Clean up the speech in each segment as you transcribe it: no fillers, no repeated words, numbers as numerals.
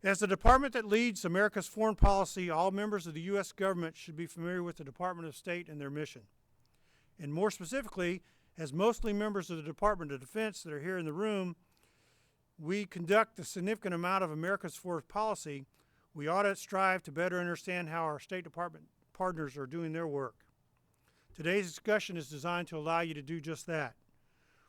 As the department that leads America's foreign policy, all members of the U.S. government should be familiar with the Department of State and their mission. And more specifically, as mostly members of the Department of Defense that are here in the room, we conduct a significant amount of America's foreign policy. We ought to strive to better understand how our State Department partners are doing their work. Today's discussion is designed to allow you to do just that.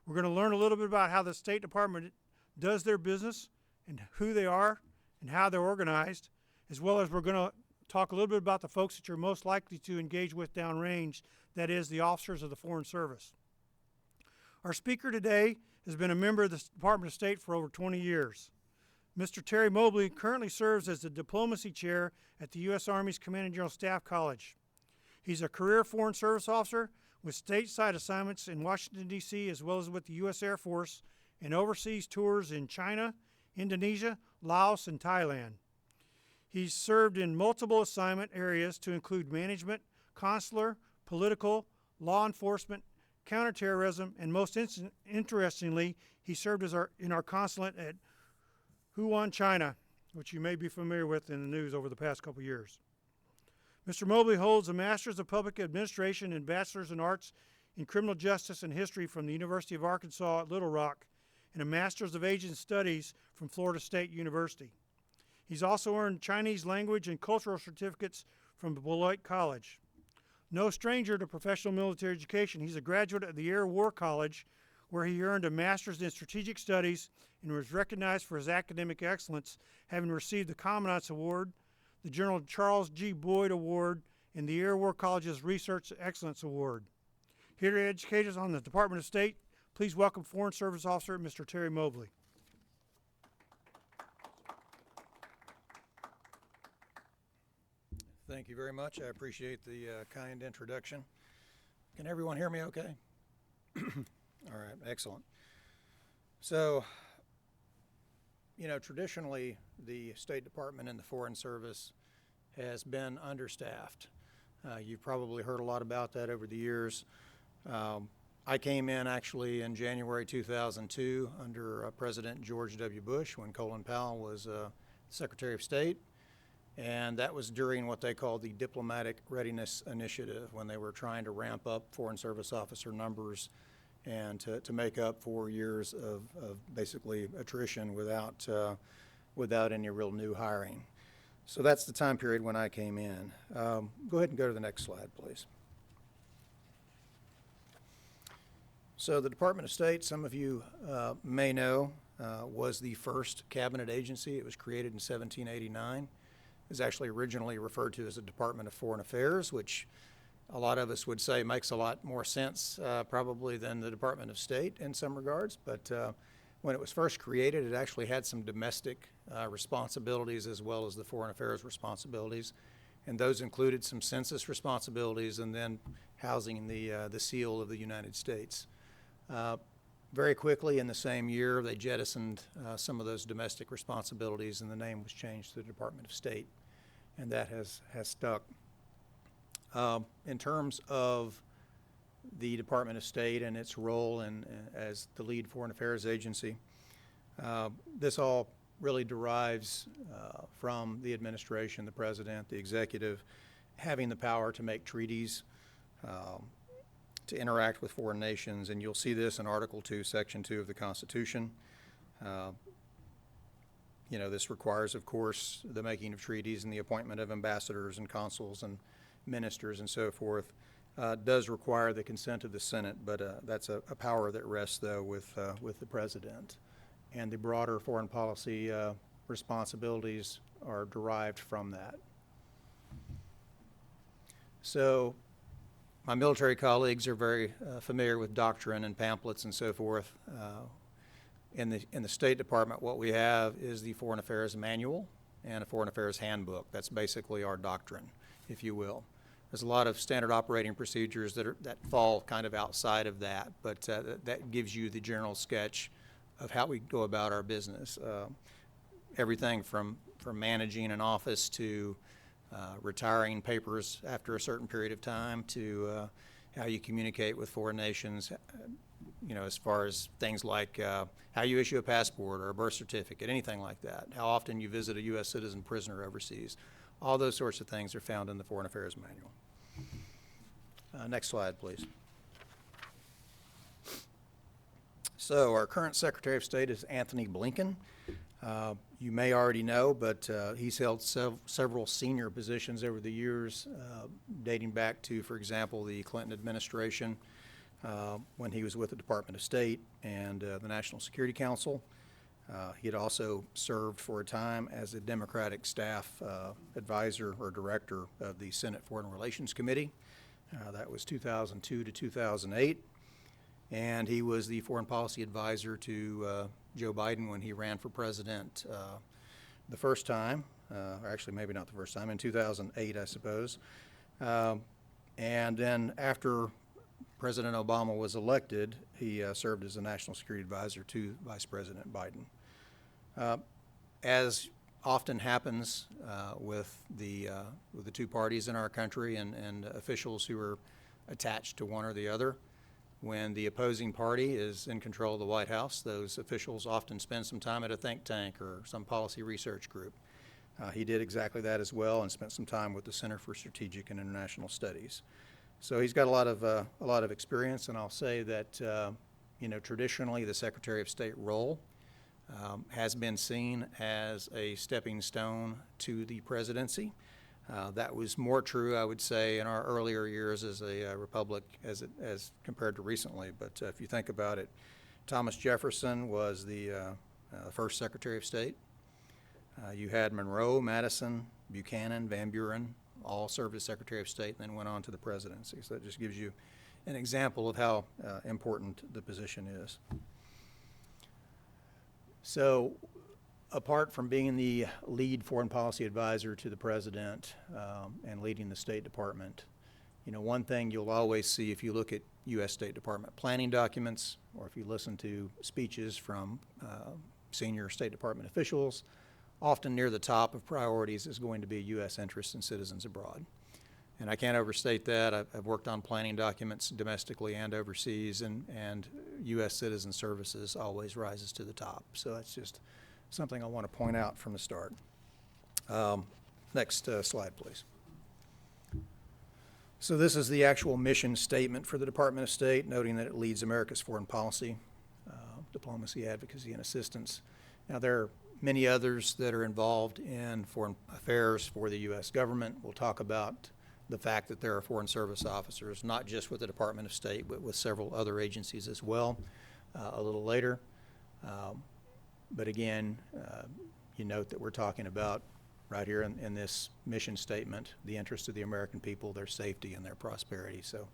We're going to learn a little bit about how the State Department does their business and who they are and how they're organized, as well as we're going to talk a little bit about the folks that you're most likely to engage with downrange, that is, the officers of the Foreign Service. Our speaker today has been a member of the Department of State for over 20 years. Mr. Terry Mobley currently serves as the Diplomacy Chair at the U.S. Army's Commanding General Staff College. He's a career Foreign Service officer with stateside assignments in Washington, D.C., as well as with the U.S. Air Force, and overseas tours in China, Indonesia, Laos, and Thailand. He's served in multiple assignment areas to include management, consular, political, law enforcement, counterterrorism, and most interestingly, he served as in our consulate at Wuhan, China, which you may be familiar with in the news over the past couple years. Mr. Mobley holds a Master's of Public Administration and Bachelor's in Arts in Criminal Justice and History from the University of Arkansas at Little Rock and a Master's of Asian Studies from Florida State University. He's also earned Chinese language and cultural certificates from Beloit College. No stranger to professional military education, he's a graduate of the Air War College, where he earned a Master's in Strategic Studies and was recognized for his academic excellence, having received the Commandant's Award, the General Charles G. Boyd Award, and the Air War College's Research Excellence Award. Here to educate us on the Department of State, please welcome Foreign Service Officer Mr. Terry Mobley. Thank you very much. I appreciate the kind introduction. Can everyone hear me okay? All right, excellent. So, traditionally, the State Department and the Foreign Service has been understaffed. You've probably heard a lot about that over the years. I came in actually in January 2002 under President George W. Bush when Colin Powell was Secretary of State. And that was during what they called the Diplomatic Readiness Initiative, when they were trying to ramp up Foreign Service officer numbers and to make up 4 years of basically attrition without any real new hiring. So that's the time period when I came in. Go ahead and go to the next slide, please. So the Department of State, some of you may know, was the first cabinet agency. It was created in 1789. It was actually originally referred to as the Department of Foreign Affairs, which a lot of us would say makes a lot more sense probably than the Department of State in some regards. But when it was first created, it actually had some domestic responsibilities as well as the foreign affairs responsibilities. And those included some census responsibilities and then housing the seal of the United States. Very quickly in the same year, they jettisoned some of those domestic responsibilities, and the name was changed to the Department of State, and that has stuck. In terms of the Department of State and its role as the lead foreign affairs agency, this all really derives from the administration, the president, the executive, having the power to make treaties, to interact with foreign nations, and you'll see this in Article 2, Section 2 of the Constitution. This requires, of course, the making of treaties and the appointment of ambassadors and consuls and ministers and so forth. Does require the consent of the Senate, but that's a power that rests, though, with the president. And the broader foreign policy responsibilities are derived from that. So, my military colleagues are very familiar with doctrine and pamphlets and so forth. In the State Department, what we have is the Foreign Affairs Manual and a Foreign Affairs Handbook. That's basically our doctrine, if you will. There's a lot of standard operating procedures that fall kind of outside of that, but that gives you the general sketch of how we go about our business. Everything from managing an office to retiring papers after a certain period of time to how you communicate with foreign nations, as far as things like how you issue a passport or a birth certificate, anything like that, how often you visit a U.S. citizen prisoner overseas. All those sorts of things are found in the Foreign Affairs Manual. Next slide, please. So our current Secretary of State is Anthony Blinken. You may already know, but he's held several senior positions over the years, dating back to, for example, the Clinton administration, when he was with the Department of State and the National Security Council. He had also served for a time as a Democratic staff advisor or director of the Senate Foreign Relations Committee. That was 2002 to 2008. And he was the foreign policy advisor to Joe Biden when he ran for president the first time, or actually maybe not the first time, in 2008, I suppose. And then after President Obama was elected, he served as a national security advisor to Vice President Biden. As often happens with the two parties in our country and officials who are attached to one or the other, when the opposing party is in control of the White House, those officials often spend some time at a think tank or some policy research group. He did exactly that as well and spent some time with the Center for Strategic and International Studies. So he's got a lot of experience, and I'll say that traditionally the Secretary of State role has been seen as a stepping stone to the presidency. That was more true, I would say, in our earlier years as a republic as compared to recently. But if you think about it, Thomas Jefferson was the first Secretary of State. You had Monroe, Madison, Buchanan, Van Buren, all served as Secretary of State and then went on to the presidency. So that just gives you an example of how important the position is. So apart from being the lead foreign policy advisor to the president and leading the State Department, one thing you'll always see if you look at U.S. State Department planning documents or if you listen to speeches from senior State Department officials, often near the top of priorities is going to be U.S. interests and citizens abroad. And I can't overstate that. I've worked on planning documents domestically and overseas, and U.S. citizen services always rises to the top. So that's just something I want to point out from the start. Next slide, please. So this is the actual mission statement for the Department of State, noting that it leads America's foreign policy, diplomacy, advocacy, and assistance. Now, there are many others that are involved in foreign affairs for the U.S. government. We'll talk about the fact that there are foreign service officers, not just with the Department of State, but with several other agencies as well a little later. But again, you note that we're talking about right here in this mission statement, the interests of the American people, their safety and their prosperity. So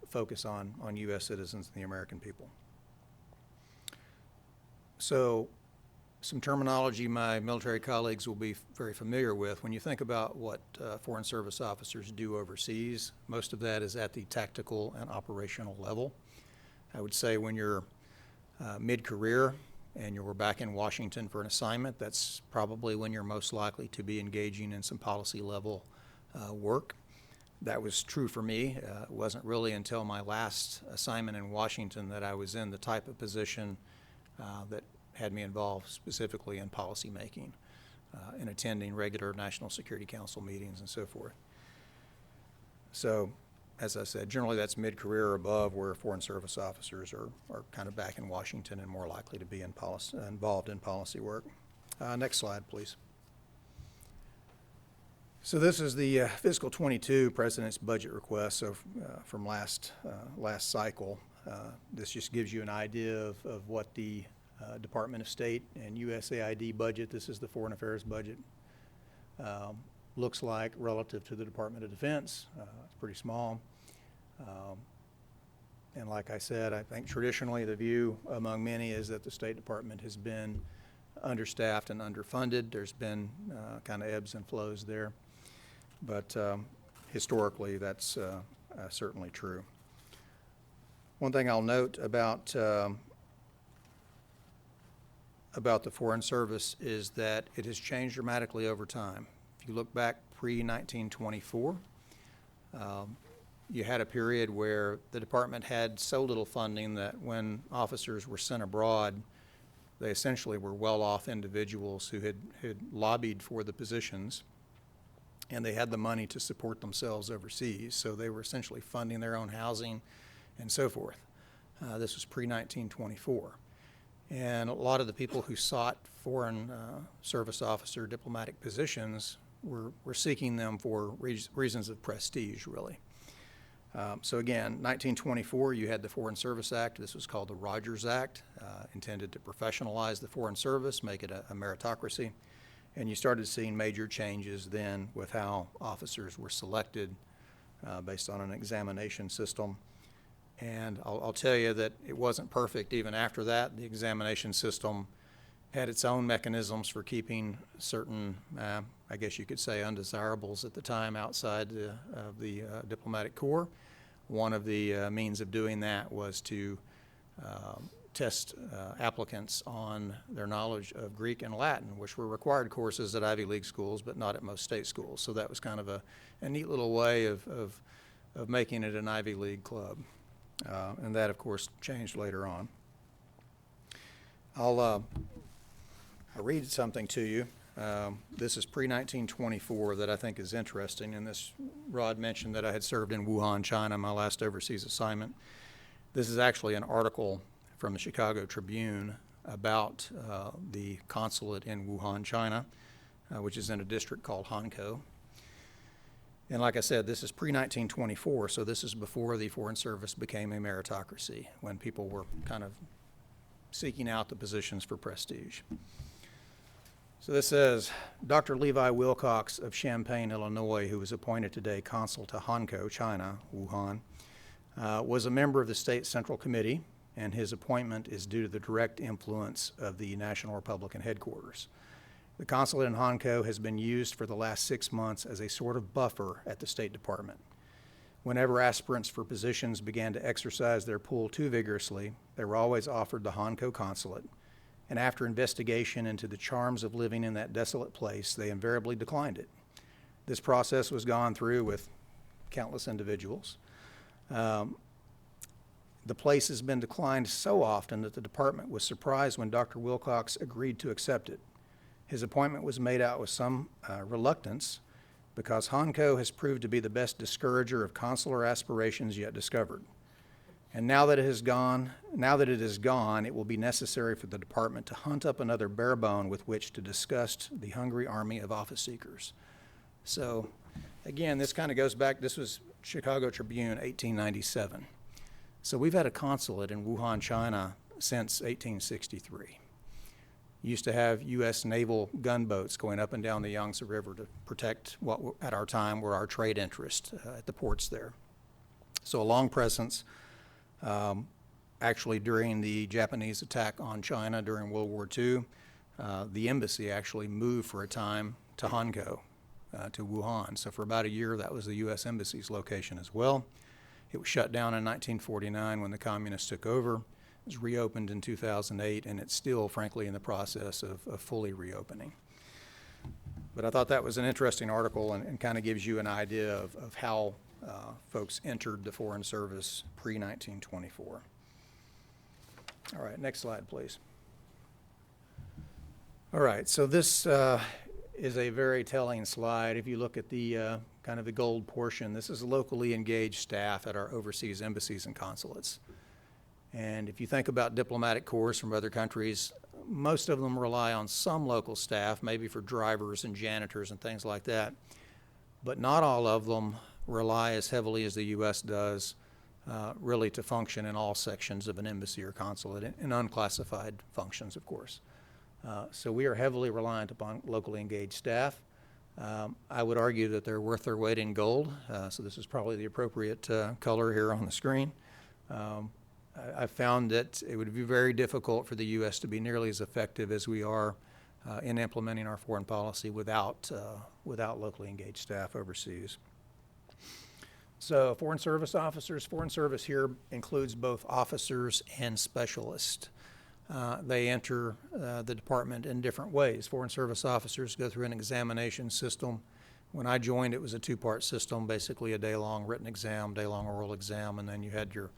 focus on U.S. citizens and the American people. So some terminology my military colleagues will be very familiar with. When you think about what foreign service officers do overseas, most of that is at the tactical and operational level. I would say when you're mid-career and you're back in Washington for an assignment, that's probably when you're most likely to be engaging in some policy level work. That was true for me. It wasn't really until my last assignment in Washington that I was in the type of position that had me involved specifically in policy making and attending regular National Security Council meetings and so forth. So, as I said, generally that's mid-career or above, where foreign service officers are kind of back in Washington and more likely to be involved in policy work. Next slide, please. So this is the fiscal 22 President's budget request. So from last cycle, this just gives you an idea of what the Department of State and USAID budget, this is the Foreign Affairs budget, looks like relative to the Department of Defense. It's pretty small. And like I said, I think traditionally the view among many is that the State Department has been understaffed and underfunded. There's been kind of ebbs and flows there. But historically, that's certainly true. One thing I'll note about the Foreign Service is that it has changed dramatically over time. If you look back pre-1924, you had a period where the department had so little funding that when officers were sent abroad, they essentially were well-off individuals who had lobbied for the positions, and they had the money to support themselves overseas. So they were essentially funding their own housing and so forth. This was pre-1924. And a lot of the people who sought foreign service officer diplomatic positions were seeking them for reasons of prestige, really. So again, 1924, you had the Foreign Service Act. This was called the Rogers Act, intended to professionalize the Foreign Service, make it a meritocracy. And you started seeing major changes then with how officers were selected based on an examination system. And I'll tell you that it wasn't perfect even after that. The examination system had its own mechanisms for keeping certain, I guess you could say, undesirables at the time outside of the diplomatic corps. One of the means of doing that was to test applicants on their knowledge of Greek and Latin, which were required courses at Ivy League schools, but not at most state schools. So that was kind of a neat little way of making it an Ivy League club. And that, of course, changed later on. I'll read something to you. This is pre-1924 that I think is interesting, and this, Rod mentioned that I had served in Wuhan, China, my last overseas assignment. This is actually an article from the Chicago Tribune about the consulate in Wuhan, China, which is in a district called Hankou. And like I said, this is pre-1924, so this is before the Foreign Service became a meritocracy, when people were kind of seeking out the positions for prestige. So this says, Dr. Levi Wilcox of Champaign, Illinois, who was appointed today consul to Hankou, China, Wuhan, was a member of the State Central Committee, and his appointment is due to the direct influence of the National Republican headquarters. The consulate in Hankou has been used for the last 6 months as a sort of buffer at the State Department. Whenever aspirants for positions began to exercise their pull too vigorously, they were always offered the Hankou consulate, and after investigation into the charms of living in that desolate place, they invariably declined it. This process was gone through with countless individuals. The place has been declined so often that the department was surprised when Dr. Wilcox agreed to accept it. His appointment was made out with some reluctance because Hankou has proved to be the best discourager of consular aspirations yet discovered. And now that it is gone, it will be necessary for the department to hunt up another bare bone with which to disgust the hungry army of office seekers. So, again, this kind of goes back, this was Chicago Tribune, 1897. So we've had a consulate in Wuhan, China since 1863. Used to have U.S. naval gunboats going up and down the Yangtze River to protect what at our time were our trade interests at the ports there. So a long presence. Actually, during the Japanese attack on China during World War II, the embassy actually moved for a time to Hankou, to Wuhan. So for about a year, that was the U.S. Embassy's location as well. It was shut down in 1949 when the communists took over. It was reopened in 2008, and it's still, frankly, in the process of fully reopening. But I thought that was an interesting article and kind of gives you an idea of how folks entered the Foreign Service pre-1924. All right, next slide, please. All right, so this is a very telling slide. If you look at the kind of the gold portion, this is locally engaged staff at our overseas embassies and consulates. And if you think about diplomatic corps from other countries, most of them rely on some local staff, maybe for drivers and janitors and things like that. But not all of them rely as heavily as the U.S. does really to function in all sections of an embassy or consulate, in unclassified functions, of course. So we are heavily reliant upon locally engaged staff. I would argue that they're worth their weight in gold, so this is probably the appropriate color here on the screen. I found that it would be very difficult for the U.S. to be nearly as effective as we are in implementing our foreign policy without locally engaged staff overseas. So Foreign Service officers, Foreign Service here includes both officers and specialists. They enter the department in different ways. Foreign Service officers go through an examination system When I joined, it was a two-part system, basically a day-long written exam, day-long oral exam, and then you had your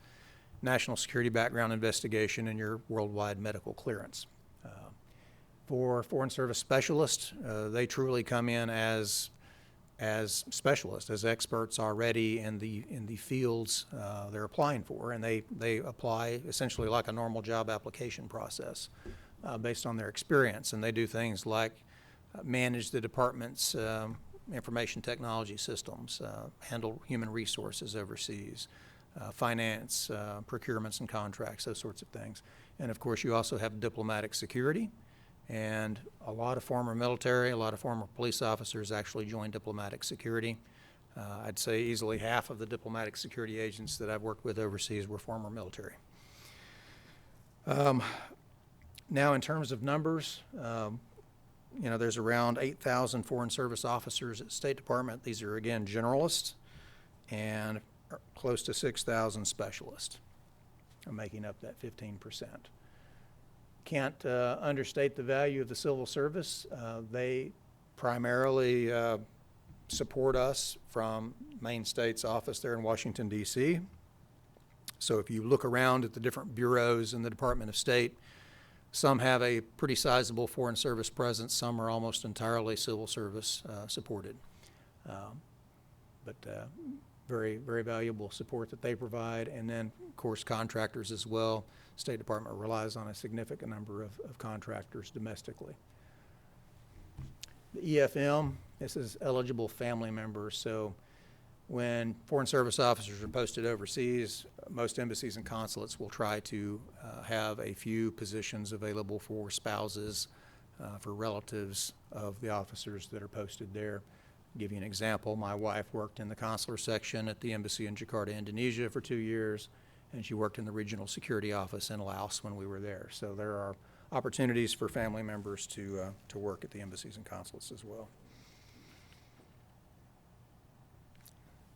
national security background investigation and your worldwide medical clearance. For Foreign Service Specialists, they truly come in as specialists, as experts already in the fields they're applying for, and they apply essentially like a normal job application process based on their experience, and they do things like manage the department's information technology systems, handle human resources overseas, finance, procurements and contracts, those sorts of things. And of course, you also have diplomatic security, and a lot of former military, a lot of former police officers actually joined diplomatic security. I'd say easily half of the diplomatic security agents that I've worked with overseas were former military. Now, in terms of numbers, there's around 8,000 Foreign Service officers at the State Department. These are, again, generalists, and close to 6,000 specialists, making up that 15%. Can't understate the value of the civil service. They primarily support us from Maine State's office there in Washington, D.C. So if you look around at the different bureaus in the Department of State, some have a pretty sizable Foreign Service presence. Some are almost entirely civil service supported. But very, very valuable support that they provide. And then, of course, contractors as well. State Department relies on a significant number of contractors domestically. The EFM, this is eligible family members. So when Foreign Service officers are posted overseas, most embassies and consulates will try to have a few positions available for spouses, for relatives of the officers that are posted there. I'll give you an example. My wife worked in the Consular Section at the embassy in Jakarta, Indonesia for 2 years, and she worked in the Regional Security Office in Laos when we were there. So there are opportunities for family members to work at the embassies and consulates as well.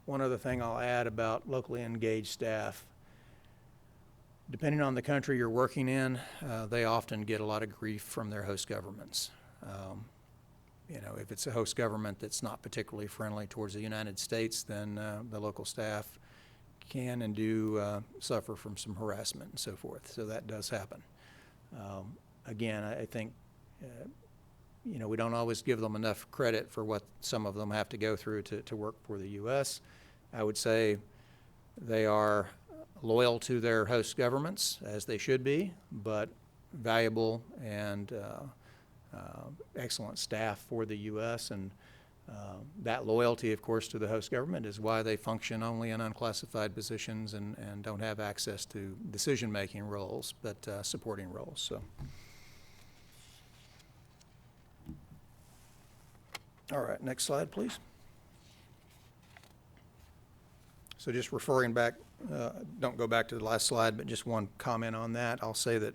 One other thing I'll add about locally engaged staff. Depending on the country you're working in, they often get a lot of grief from their host governments. If it's a host government that's not particularly friendly towards the United States, then the local staff can and do suffer from some harassment and so forth. So that does happen. Again, I think we don't always give them enough credit for what some of them have to go through to work for the U.S. I would say they are loyal to their host governments, as they should be, but valuable and excellent staff for the U.S. And that loyalty, of course, to the host government is why they function only in unclassified positions and don't have access to decision-making roles, but supporting roles. So. All right, next slide, please. So just referring back, don't go back to the last slide, but just one comment on that. I'll say that,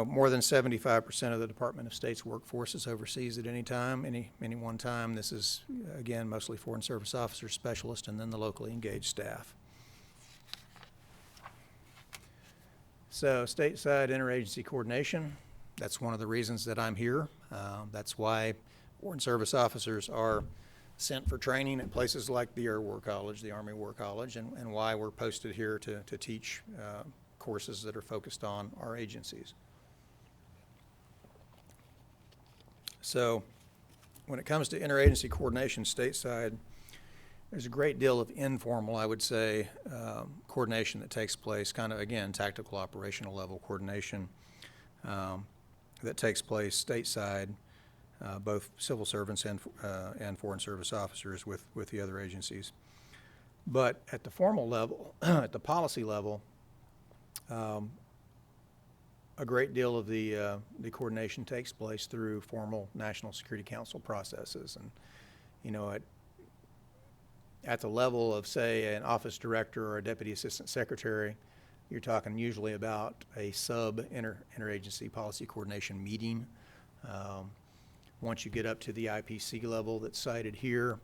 more than 75% of the Department of State's workforce is overseas at any time, any one time. This is, again, mostly Foreign Service officers, specialists, and then the locally engaged staff. So stateside interagency coordination, that's one of the reasons that I'm here. That's why Foreign Service officers are sent for training at places like the Air War College, the Army War College, and why we're posted here to teach courses that are focused on our agencies. So when it comes to interagency coordination stateside, there's a great deal of informal, I would say, coordination that takes place, kind of, again, tactical operational level coordination that takes place stateside, both civil servants and Foreign Service officers with the other agencies. But at the formal level, at the policy level, a great deal of the coordination takes place through formal National Security Council processes. And, at the level of, say, an office director or a deputy assistant secretary, you're talking usually about a interagency policy coordination meeting. Once you get up to the IPC level that's cited here,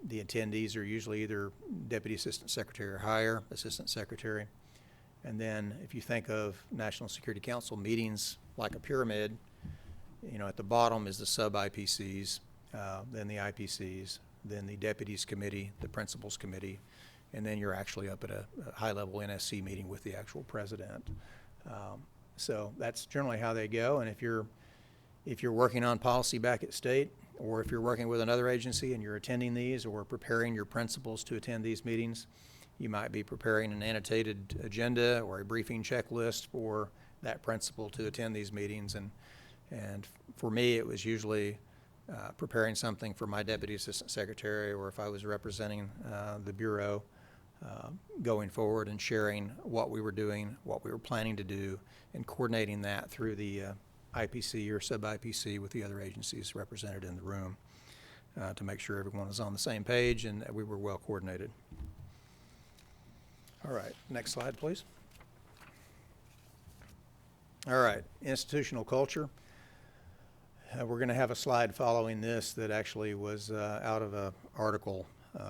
the attendees are usually either deputy assistant secretary or higher, assistant secretary. And then if you think of National Security Council meetings like a pyramid, at the bottom is the sub-IPCs, then the IPCs, then the Deputies Committee, the Principals Committee, and then you're actually up at a high-level NSC meeting with the actual president. So that's generally how they go. And if you're working on policy back at state, or if you're working with another agency and you're attending these or preparing your principals to attend these meetings, you might be preparing an annotated agenda or a briefing checklist for that principal to attend these meetings. And for me, it was usually preparing something for my deputy assistant secretary, or if I was representing the bureau, going forward and sharing what we were doing, what we were planning to do, and coordinating that through the IPC or sub-IPC with the other agencies represented in the room to make sure everyone was on the same page and that we were well coordinated. All right, next slide, please. All right, institutional culture. We're going to have a slide following this that actually was out of an article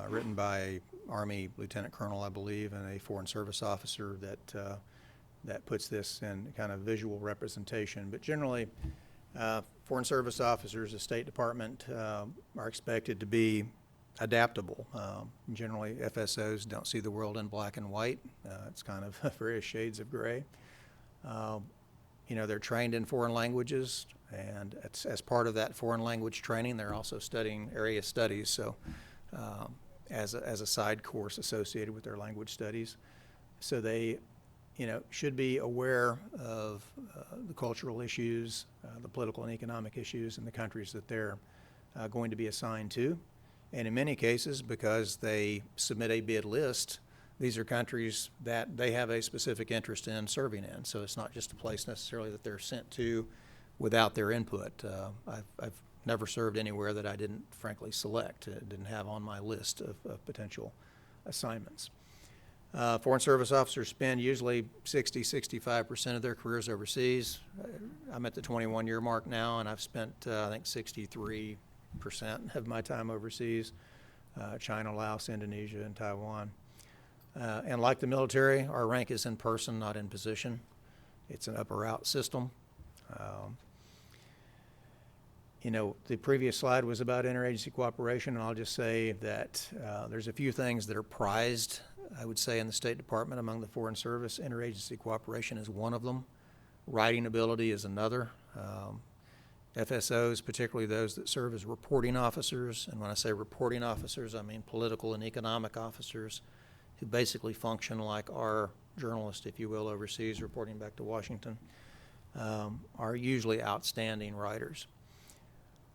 written by an Army Lieutenant Colonel, I believe, and a Foreign Service officer that puts this in kind of visual representation. But generally, Foreign Service officers, the State Department, are expected to be adaptable. Generally, FSOs don't see the world in black and white. It's kind of various shades of gray. You know, they're trained in foreign languages, and as part of that foreign language training, they're also studying area studies, so as a side course associated with their language studies. So they, you know, should be aware of the cultural issues, the political and economic issues in the countries that they're going to be assigned to. And in many cases, because they submit a bid list, these are countries that they have a specific interest in serving in. So it's not just a place necessarily that they're sent to without their input. I've never served anywhere that I didn't frankly select, didn't have on my list of potential assignments. Foreign Service officers spend usually 65% of their careers overseas. I'm at the 21-year mark now, and I've spent, I think, 63% of my time overseas, China, Laos, Indonesia, and Taiwan. And like the military, our rank is in person, not in position. It's an up-or-out system. You know, the previous slide was about interagency cooperation, and I'll just say that there's a few things that are prized, I would say, in the State Department among the Foreign Service. Interagency cooperation is one of them. Writing ability is another. FSOs, particularly those that serve as reporting officers, and when I say reporting officers, I mean political and economic officers who basically function like our journalists, if you will, overseas, reporting back to Washington, are usually outstanding writers.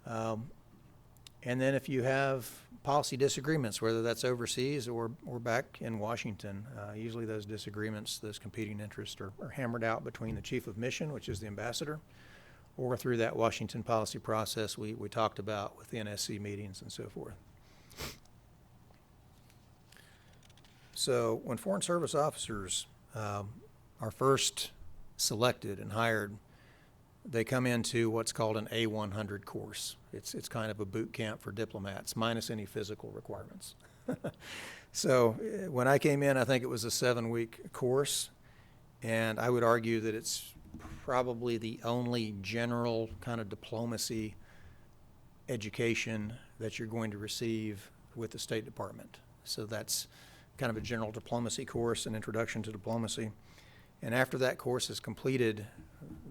And then if you have policy disagreements, whether that's overseas or back in Washington, usually those disagreements, those competing interests are hammered out between the chief of mission, which is the ambassador, or through that Washington policy process we talked about with the NSC meetings and so forth. So when Foreign Service officers are first selected and hired, they come into what's called an A100 course. It's kind of a boot camp for diplomats, minus any physical requirements. So when I came in, I think it was a 7-week course, and I would argue that it's probably the only general kind of diplomacy education that you're going to receive with the State Department. So that's kind of a general diplomacy course, an introduction to diplomacy. And after that course is completed,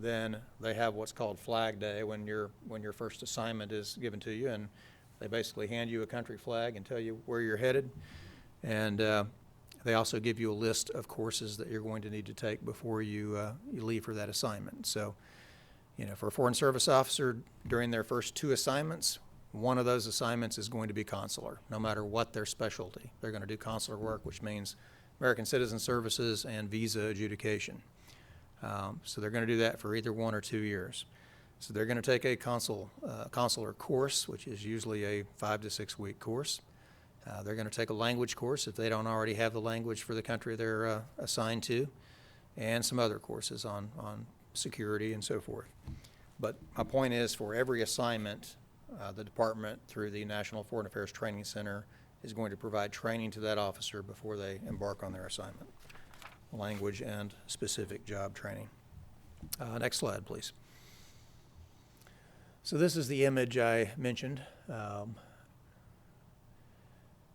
then they have what's called Flag Day when your first assignment is given to you, and they basically hand you a country flag and tell you where you're headed. And they also give you a list of courses that you're going to need to take before you leave for that assignment. So, you know, for a Foreign Service officer, during their first 2 assignments, one of those assignments is going to be consular, no matter what their specialty. They're going to do consular work, which means American Citizen Services and visa adjudication. So they're going to do that for either 1 or 2 years. So they're going to take a consular course, which is usually a 5 to 6 week course. They're going to take a language course if they don't already have the language for the country they're assigned to, and some other courses on security and so forth. But my point is, for every assignment, the department, through the National Foreign Affairs Training Center, is going to provide training to that officer before they embark on their assignment, language and specific job training. Next slide, please. So this is the image I mentioned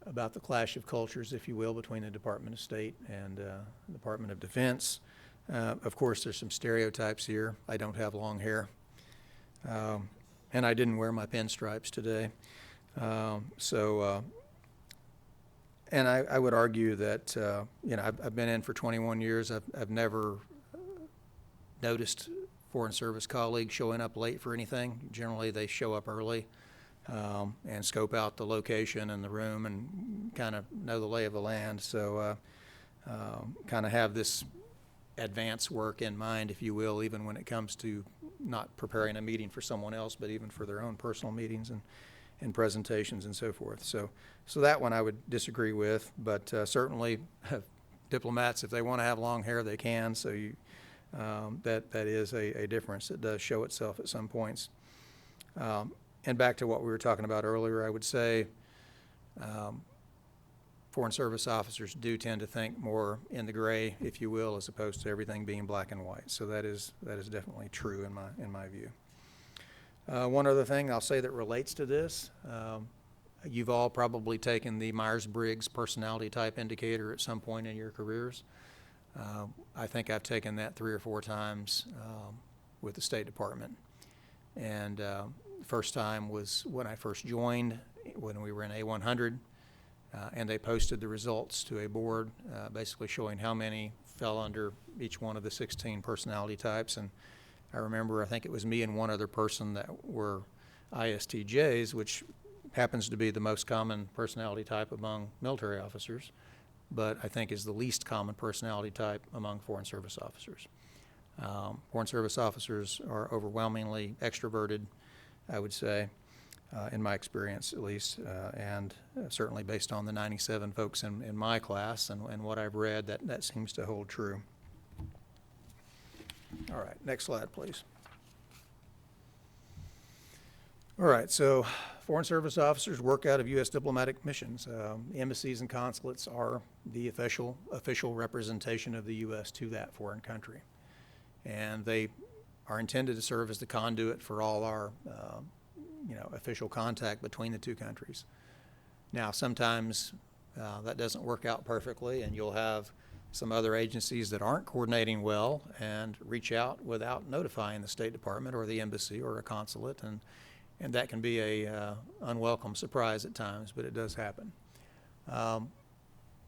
about the clash of cultures, if you will, between the Department of State and the Department of Defense. Of course, there's some stereotypes here. I don't have long hair, and I didn't wear my pinstripes today. And I would argue that, I've been in for 21 years. I've never noticed Foreign Service colleagues showing up late for anything. Generally, they show up early and scope out the location and the room and kind of know the lay of the land. So kind of have this advance work in mind, if you will, even when it comes to not preparing a meeting for someone else, but even for their own personal meetings and presentations and so forth. So that one I would disagree with, but certainly diplomats, if they want to have long hair, they can. So that is a difference that does show itself at some points. And back to what we were talking about earlier, I would say Foreign Service officers do tend to think more in the gray, if you will, as opposed to everything being black and white. So that is definitely true in my view. One other thing I'll say that relates to this, you've all probably taken the Myers-Briggs personality type indicator at some point in your careers. I think I've taken that 3 or 4 times with the State Department. And first time was when I first joined, when we were in A100, and they posted the results to a board, basically showing how many fell under each one of the 16 personality types. And I remember, I think it was me and one other person that were ISTJs, which happens to be the most common personality type among military officers, but I think is the least common personality type among Foreign Service officers. Foreign Service officers are overwhelmingly extroverted, I would say, in my experience at least, and certainly based on the 97 folks in my class and what I've read, that seems to hold true. All right, next slide, please. All right, so Foreign Service officers work out of U.S. diplomatic missions. Embassies and consulates are the official representation of the U.S. to that foreign country. And they are intended to serve as the conduit for all our official contact between the two countries. Now, sometimes that doesn't work out perfectly, and you'll have some other agencies that aren't coordinating well and reach out without notifying the State Department or the embassy or a consulate, and that can be a unwelcome surprise at times, but it does happen.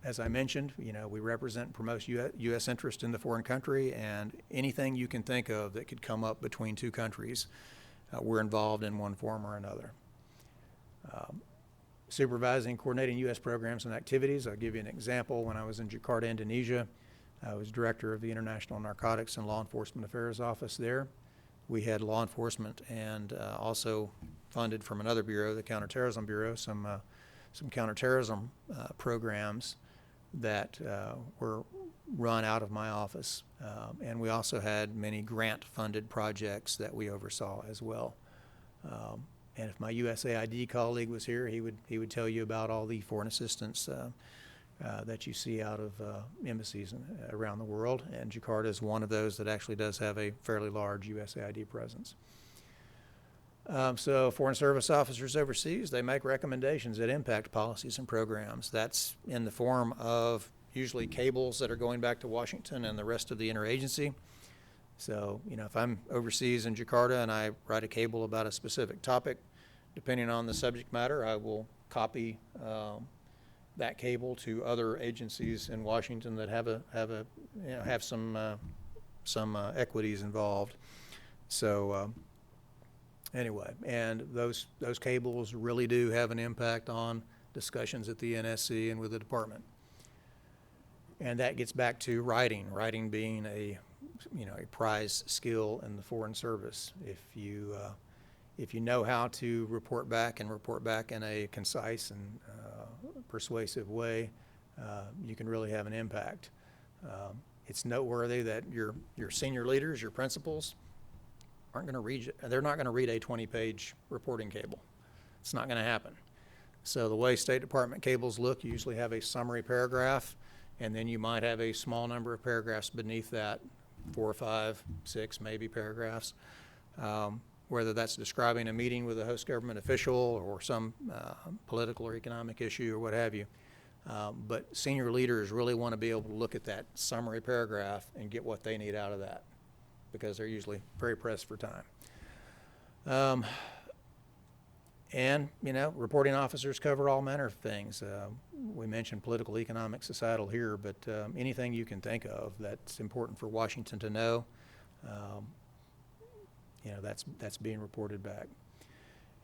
As I mentioned, we represent and promote U.S. interest in the foreign country, and anything you can think of that could come up between two countries, we're involved in one form or another. Supervising and coordinating U.S. programs and activities. I'll give you an example. When I was in Jakarta, Indonesia, I was director of the International Narcotics and Law Enforcement Affairs Office there. We had law enforcement and also funded from another bureau, the Counterterrorism Bureau, some counterterrorism programs that were run out of my office. And we also had many grant-funded projects that we oversaw as well. And if my USAID colleague was here, he would tell you about all the foreign assistance that you see out of embassies around the world. And Jakarta is one of those that actually does have a fairly large USAID presence. So Foreign Service officers overseas, they make recommendations that impact policies and programs. That's in the form of usually cables that are going back to Washington and the rest of the interagency. So, if I'm overseas in Jakarta and I write a cable about a specific topic, depending on the subject matter, I will copy that cable to other agencies in Washington that have some equities involved. So anyway, and those cables really do have an impact on discussions at the NSC and with the department. And that gets back to writing being a prize skill in the Foreign Service. If you know how to report back in a concise and persuasive way, you can really have an impact. It's noteworthy that your senior leaders, your principals, aren't going to read. They're not going to read a 20-page reporting cable. It's not going to happen. So the way State Department cables look, you usually have a summary paragraph, and then you might have a small number of paragraphs beneath that, 4 or 5, 6 maybe paragraphs. whether that's describing a meeting with a host government official or some political or economic issue or what have you. But senior leaders really want to be able to look at that summary paragraph and get what they need out of that, because they're usually very pressed for time. And, reporting officers cover all manner of things. We mentioned political, economic, societal here, but anything you can think of that's important for Washington to know, that's being reported back.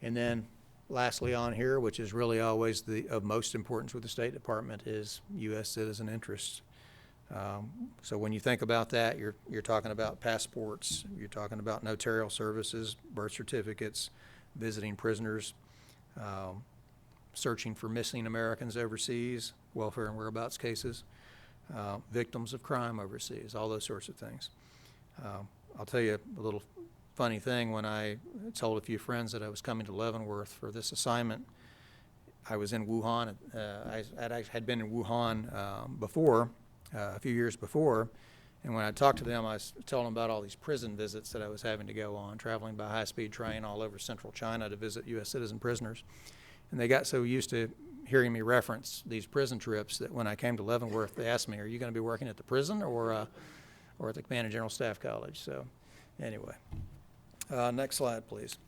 And then lastly on here, which is really always of most importance with the State Department, is U.S. citizen interests. So when you think about that, you're talking about passports, you're talking about notarial services, birth certificates, visiting prisoners, searching for missing Americans overseas, welfare and whereabouts cases, victims of crime overseas, all those sorts of things. I'll tell you a little funny thing. When I told a few friends that I was coming to Leavenworth for this assignment, I was in Wuhan. I had been in Wuhan before, a few years before, and when I talked to them, I was telling them about all these prison visits that I was having to go on, traveling by high-speed train all over central China to visit U.S. citizen prisoners. And they got so used to hearing me reference these prison trips that when I came to Leavenworth, they asked me, "Are you going to be working at the prison or at the Command and General Staff College?" So anyway, next slide, please.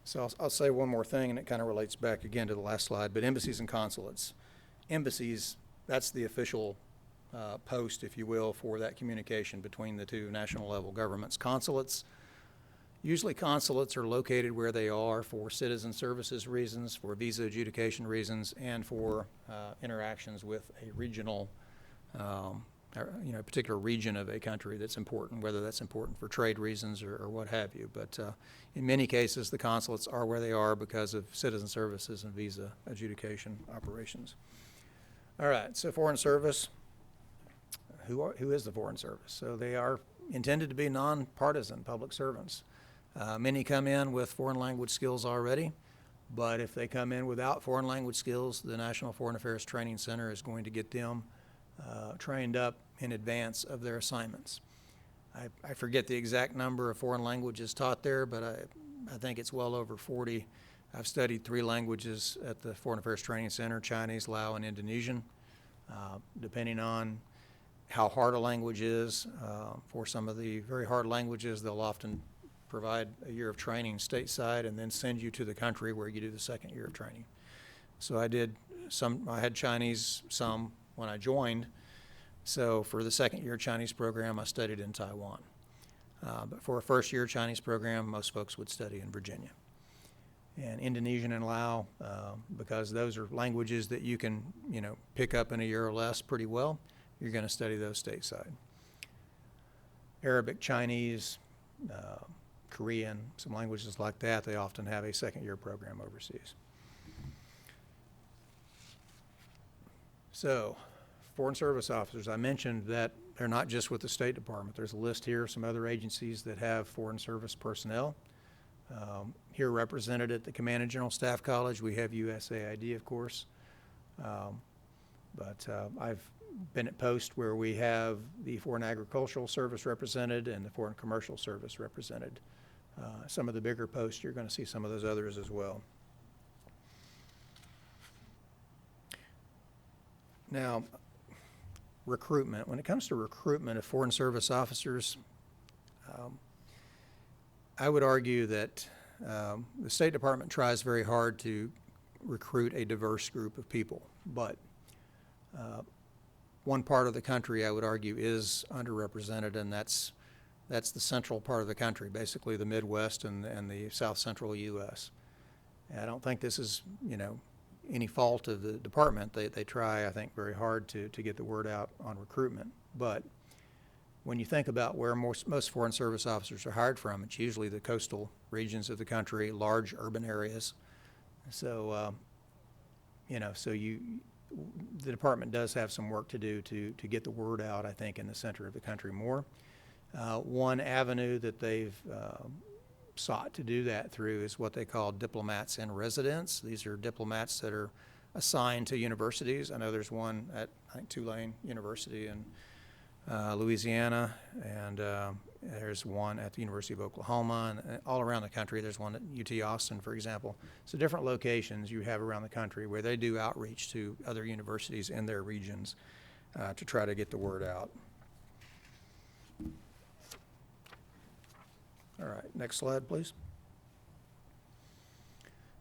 So I'll say one more thing, and it kind of relates back again to the last slide, but embassies and consulates. Embassies, that's the official post, if you will, for that communication between the two national level governments. Consulates, usually consulates are located where they are for citizen services reasons, for visa adjudication reasons, and for interactions with a regional, a particular region of a country that's important, whether that's important for trade reasons or what have you. But in many cases, the consulates are where they are because of citizen services and visa adjudication operations. All right, so Foreign Service. Who is the Foreign Service? So they are intended to be nonpartisan public servants. Many come in with foreign language skills already, but if they come in without foreign language skills, the National Foreign Affairs Training Center is going to get them trained up in advance of their assignments. I forget the exact number of foreign languages taught there, but I think it's well over 40. I've studied 3 languages at the Foreign Affairs Training Center: Chinese, Lao, and Indonesian. Depending on how hard a language is, for some of the very hard languages, they'll often provide a year of training stateside and then send you to the country where you do the second year of training. So I had Chinese some when I joined. So for the second year Chinese program, I studied in Taiwan. But for a first year Chinese program, most folks would study in Virginia. And Indonesian and Lao, because those are languages that you can, pick up in a year or less pretty well, you're going to study those stateside. Arabic, Chinese, Korean, some languages like that, they often have a second year program overseas. So, Foreign Service officers, I mentioned that they're not just with the State Department. There's a list here of some other agencies that have Foreign Service personnel. Here represented at the Command and General Staff College, we have USAID, of course. But I've been at posts where we have the Foreign Agricultural Service represented and the Foreign Commercial Service represented. Some of the bigger posts, you're going to see some of those others as well. Now, recruitment. When it comes to recruitment of Foreign Service officers, I would argue that the State Department tries very hard to recruit a diverse group of people, but one part of the country I would argue is underrepresented, and that's the central part of the country, basically the Midwest and the South Central U.S. And I don't think this is, any fault of the department. They try, I think, very hard to get the word out on recruitment. But when you think about where most Foreign Service officers are hired from, it's usually the coastal regions of the country, large urban areas. So, the department does have some work to do to get the word out, I think, in the center of the country more. One avenue that they've sought to do that through is what they call diplomats in residence. These are diplomats that are assigned to universities. I know there's one at, I think, Tulane University in Louisiana, and there's one at the University of Oklahoma, and all around the country. There's one at UT Austin, for example. So different locations you have around the country where they do outreach to other universities in their regions to try to get the word out. All right, next slide, please.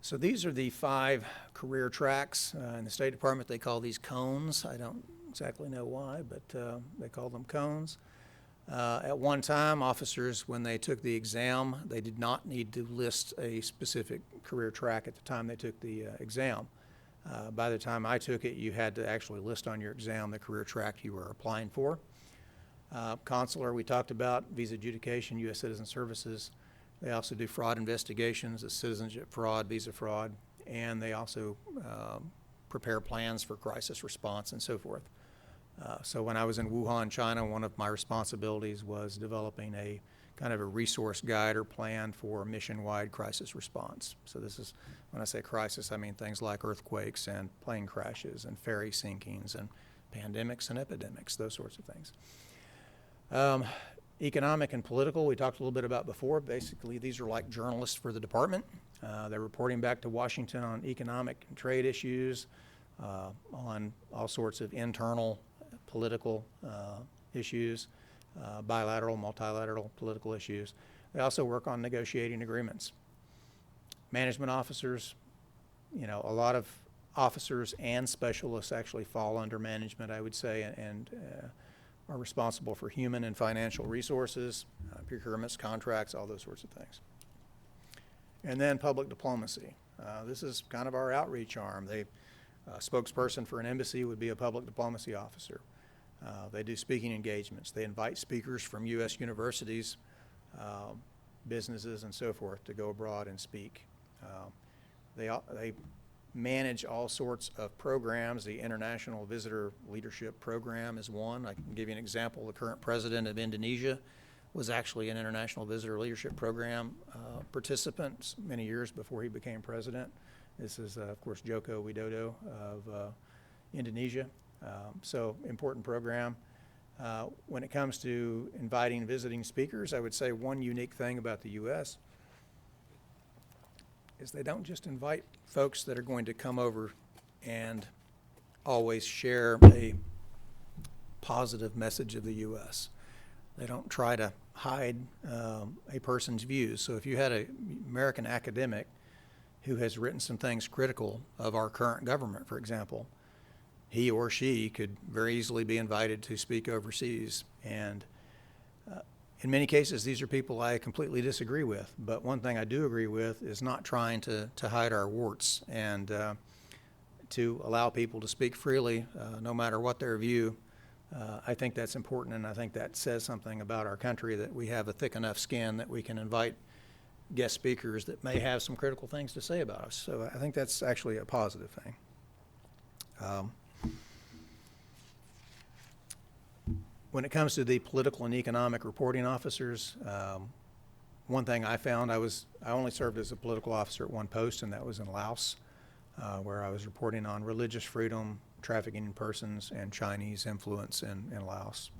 So these are the 5 career tracks. In the State Department, they call these cones. I don't exactly know why, but they call them cones. At one time, officers, when they took the exam, they did not need to list a specific career track at the time they took the exam. By the time I took it, you had to actually list on your exam the career track you were applying for. Consular, we talked about, visa adjudication, U.S. Citizen Services. They also do fraud investigations, citizenship fraud, visa fraud, and they also prepare plans for crisis response and so forth. So when I was in Wuhan, China, one of my responsibilities was developing a kind of a resource guide or plan for mission-wide crisis response. So this is, when I say crisis, I mean things like earthquakes and plane crashes and ferry sinkings and pandemics and epidemics, those sorts of things. Economic and political, we talked a little bit about before. Basically, these are like journalists for the department. They're reporting back to Washington on economic and trade issues, on all sorts of internal political issues, bilateral, multilateral political issues. They also work on negotiating agreements. Management officers, you know, a lot of officers and specialists actually fall under management, I would say, and are responsible for human and financial resources, procurements, contracts, all those sorts of things. And then public diplomacy. This is kind of our outreach arm. A spokesperson for an embassy would be a public diplomacy officer. They do speaking engagements. They invite speakers from U.S. universities, businesses, and so forth to go abroad and speak. They manage all sorts of programs. The International Visitor Leadership Program is one. I can give you an example. The current president of Indonesia was actually an International Visitor Leadership Program participant many years before he became president. This is, of course, Joko Widodo of Indonesia. So important program. When it comes to inviting visiting speakers, I would say one unique thing about the U.S. is they don't just invite folks that are going to come over and always share a positive message of the U.S. They don't try to hide a person's views. So if you had an American academic who has written some things critical of our current government, for example, he or she could very easily be invited to speak overseas. And in many cases, these are people I completely disagree with. But one thing I do agree with is not trying to hide our warts and to allow people to speak freely, no matter what their view. I think that's important, and I think that says something about our country, that we have a thick enough skin that we can invite guest speakers that may have some critical things to say about us. So I think that's actually a positive thing. When it comes to the political and economic reporting officers, one thing I found, I only served as a political officer at one post, and that was in Laos, where I was reporting on religious freedom, trafficking in persons, and Chinese influence in Laos,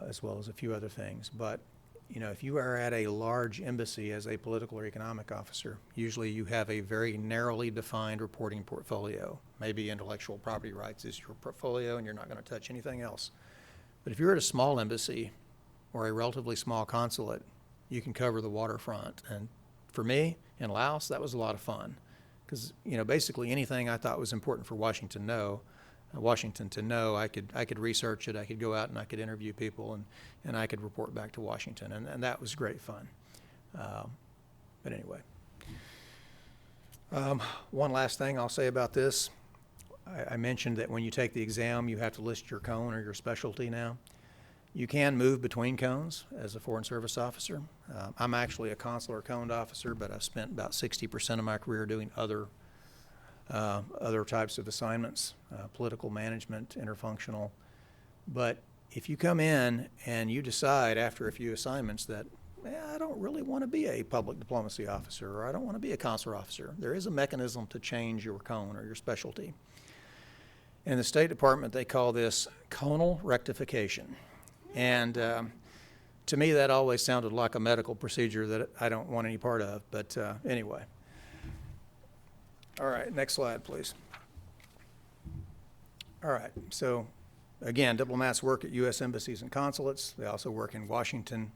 as well as a few other things. But you know, if you are at a large embassy as a political or economic officer, usually you have a very narrowly defined reporting portfolio. Maybe intellectual property rights is your portfolio and you're not going to touch anything else. But if you're at a small embassy or a relatively small consulate, you can cover the waterfront. And for me, in Laos, that was a lot of fun. Because, you know, basically anything I thought was important for Washington to know, I could research it, I could go out and I could interview people, and I could report back to Washington, and that was great fun. But anyway, one last thing I'll say about this. I mentioned that when you take the exam, you have to list your cone or your specialty now. You can move between cones as a Foreign Service officer. I'm actually a consular coned officer, but I've spent about 60% of my career doing other types of assignments, political management, interfunctional. But if you come in and you decide after a few assignments that I don't really want to be a public diplomacy officer, or I don't want to be a consular officer, there is a mechanism to change your cone or your specialty. In the State Department, they call this conal rectification. And to me, that always sounded like a medical procedure that I don't want any part of, but anyway. All right, next slide, please. All right, so again, diplomats work at U.S. embassies and consulates. They also work in Washington,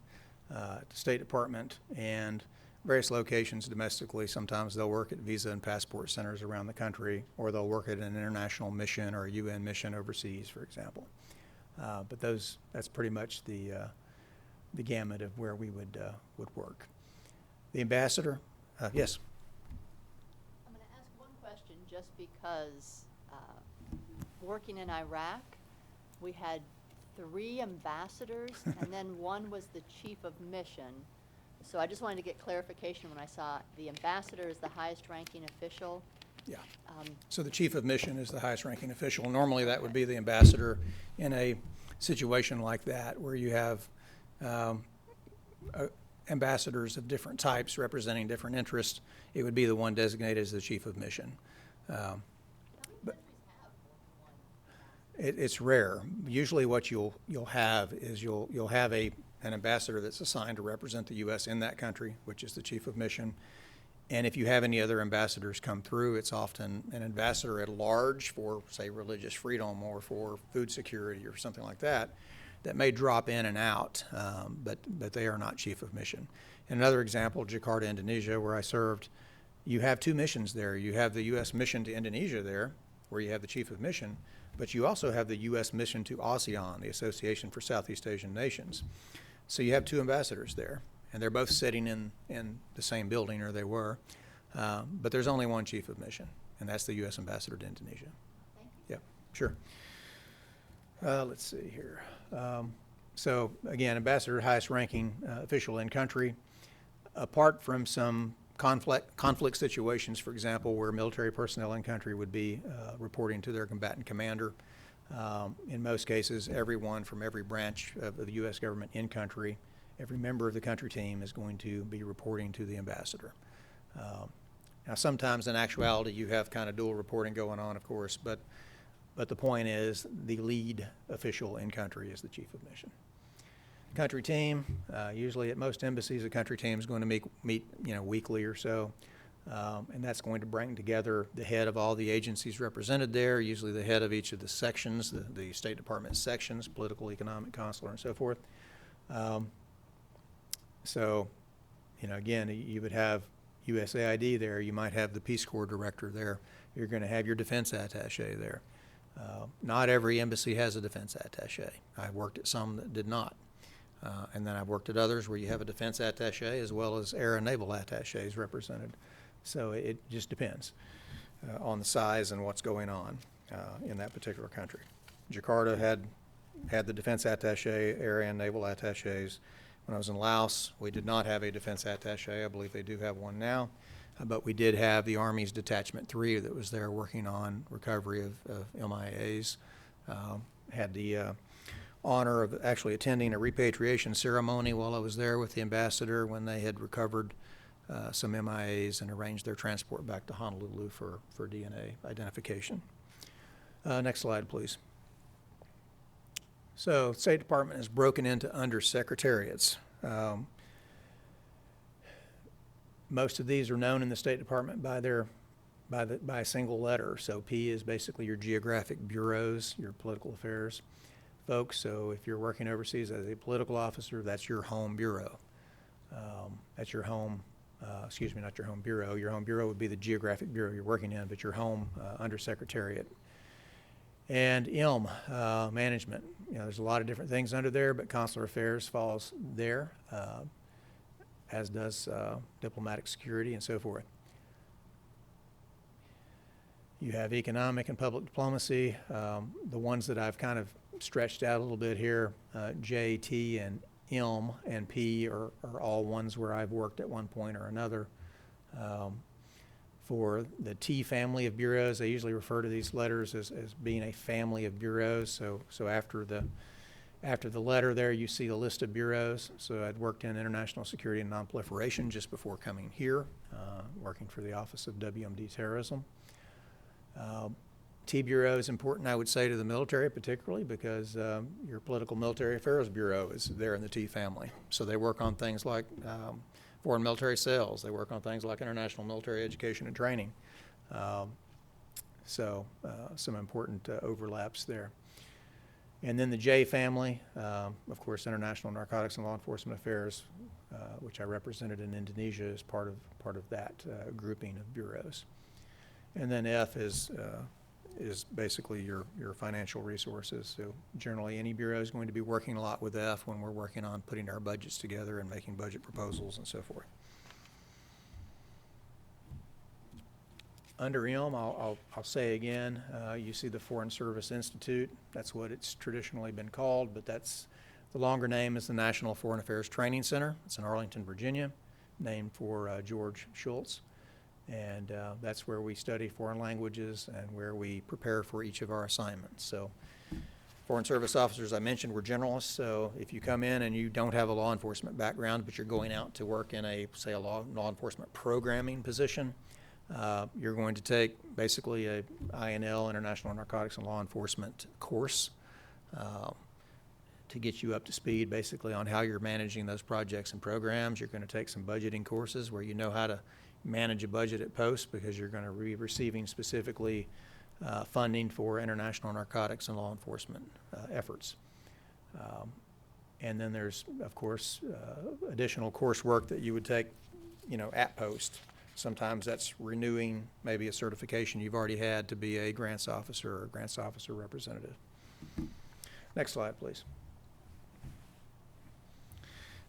at the State Department, and various locations domestically. Sometimes they'll work at visa and passport centers around the country, or they'll work at an international mission or a UN mission overseas, for example. But that's pretty much the gamut of where we would work. The ambassador, yes? I'm going to ask one question just because working in Iraq, we had 3 ambassadors and then one was the chief of mission. So I just wanted to get clarification when I saw the ambassador is the highest ranking official. Yeah. So the chief of mission is the highest ranking official. Normally that would be the ambassador in a situation like that where you have ambassadors of different types representing different interests. It would be the one designated as the chief of mission. But it's rare. Usually what you'll have is you'll have an ambassador that's assigned to represent the U.S. in that country, which is the chief of mission. And if you have any other ambassadors come through, it's often an ambassador at large for, say, religious freedom or for food security or something like that, that may drop in and out, but they are not chief of mission. And another example, Jakarta, Indonesia, where I served, you have 2 missions there. You have the U.S. mission to Indonesia there, where you have the chief of mission, but you also have the U.S. mission to ASEAN, the Association for Southeast Asian Nations. So you have 2 ambassadors there, and they're both sitting in the same building, or they were, but there's only one chief of mission, and that's the U.S. ambassador to Indonesia. Thank you. Yeah, sure. Let's see here. So again, ambassador, highest ranking official in country. Apart from some conflict situations, for example, where military personnel in country would be reporting to their combatant commander. In most cases, everyone from every branch of the U.S. government in country, every member of the country team is going to be reporting to the ambassador. Now, sometimes in actuality, you have kind of dual reporting going on, of course, but the point is the lead official in country is the chief of mission. Country team, usually at most embassies, a country team is going to meet weekly or so, and that's going to bring together the head of all the agencies represented there, usually the head of each of the sections, the State Department sections, political, economic, consular, and so forth. So, again, you would have USAID there, you might have the Peace Corps director there, you're going to have your defense attaché there. Not every embassy has a defense attaché. I worked at some that did not. And then I've worked at others where you have a defense attaché as well as air and naval attachés represented. So it just depends on the size and what's going on in that particular country. Jakarta had the defense attaché, air and naval attachés. When I was in Laos, we did not have a defense attaché. I believe they do have one now. But we did have the Army's Detachment 3 that was there working on recovery of MIAs. Had the honor of actually attending a repatriation ceremony while I was there with the ambassador when they had recovered some MIAs and arranged their transport back to Honolulu for DNA identification. Next slide, please. So State Department is broken into undersecretariats. Most of these are known in the State Department by a single letter. So P is basically your geographic bureaus, your political affairs folks. So if you're working overseas as a political officer, that's your home bureau. That's your home, not your home bureau. Your home bureau would be the geographic bureau you're working in, but your home undersecretariat. And ILM, management. There's a lot of different things under there, but consular affairs falls there, as does diplomatic security and so forth. You have economic and public diplomacy. The ones that I've kind of stretched out a little bit here, J, T, and ILM and P are all ones where I've worked at one point or another. For the T family of bureaus, they usually refer to these letters as being a family of bureaus. So after the letter there, you see the list of bureaus. So I'd worked in international security and nonproliferation just before coming here, working for the Office of WMD Terrorism. T-Bureau is important, I would say, to the military particularly because your Political Military Affairs Bureau is there in the T family. So they work on things like foreign military sales. They work on things like international military education and training. Some important overlaps there. And then the J family, of course, International Narcotics and Law Enforcement Affairs, which I represented in Indonesia, is part of that grouping of bureaus. And then F is basically your financial resources. So generally, any bureau is going to be working a lot with F when we're working on putting our budgets together and making budget proposals and so forth. Under M, I'll say again, you see the Foreign Service Institute. That's what it's traditionally been called, but that's the longer name is the National Foreign Affairs Training Center. It's in Arlington, Virginia, named for George Shultz. And that's where we study foreign languages and where we prepare for each of our assignments. So Foreign Service officers, I mentioned, were generalists. So if you come in and you don't have a law enforcement background, but you're going out to work in a law enforcement programming position, you're going to take basically a INL, International Narcotics and Law Enforcement course to get you up to speed basically on how you're managing those projects and programs. You're going to take some budgeting courses where you know how to manage a budget at post because you're going to be receiving specifically funding for international narcotics and law enforcement efforts. And then there's, of course, additional coursework that you would take, at post. Sometimes that's renewing maybe a certification you've already had to be a grants officer or grants officer representative. Next slide, please.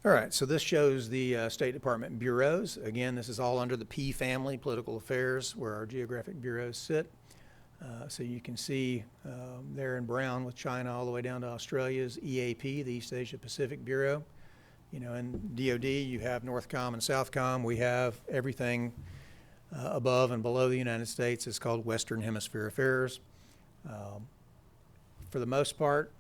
All right, so this shows the State Department bureaus. Again, this is all under the P family, political affairs, where our geographic bureaus sit. So you can see there in brown with China all the way down to Australia's EAP, the East Asia Pacific Bureau. In DOD, you have NORTHCOM and SOUTHCOM. We have everything above and below the United States is called Western Hemisphere Affairs. For the most part,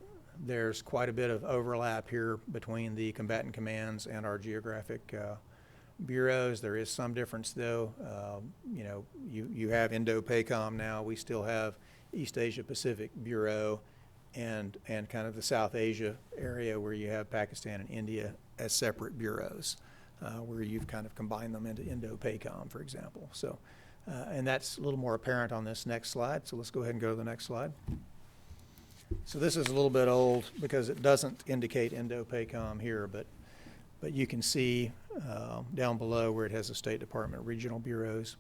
there's quite a bit of overlap here between the combatant commands and our geographic bureaus. There is some difference, though. You have Indo-PACOM now. We still have East Asia Pacific Bureau and kind of the South Asia area where you have Pakistan and India as separate bureaus, where you've kind of combined them into Indo-PACOM, for example. So, and that's a little more apparent on this next slide. So let's go ahead and go to the next slide. So this is a little bit old because it doesn't indicate Indo-PACOM here, but you can see down below where it has the State Department regional bureaus,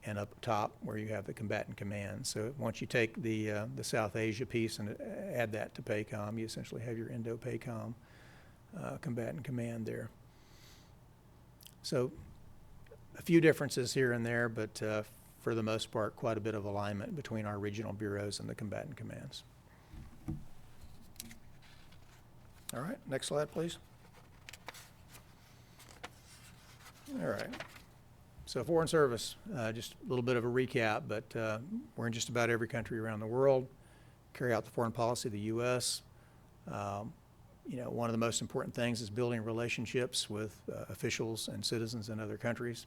and up top where you have the combatant command. So once you take the South Asia piece and add that to PACOM, you essentially have your Indo-PACOM combatant command there. So a few differences here and there, but for the most part, quite a bit of alignment between our regional bureaus and the combatant commands. All right, next slide, please. All right. So Foreign Service, just a little bit of a recap, but we're in just about every country around the world, carry out the foreign policy of the U.S. One of the most important things is building relationships with officials and citizens in other countries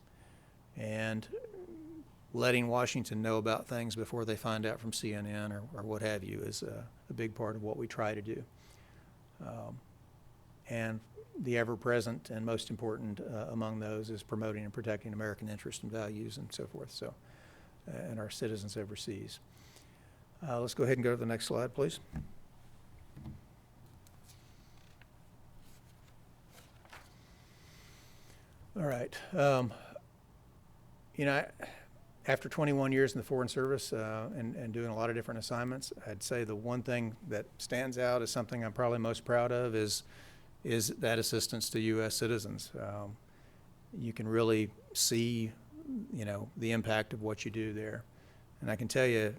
and letting Washington know about things before they find out from CNN or what have you is a big part of what we try to do. And the ever-present and most important among those is promoting and protecting American interests and values and so forth, so, and our citizens overseas. Let's go ahead and go to the next slide, please. All right. After 21 years in the Foreign Service and doing a lot of different assignments, I'd say the one thing that stands out as something I'm probably most proud of is that assistance to U.S. citizens. You can really see, the impact of what you do there. And I can tell you,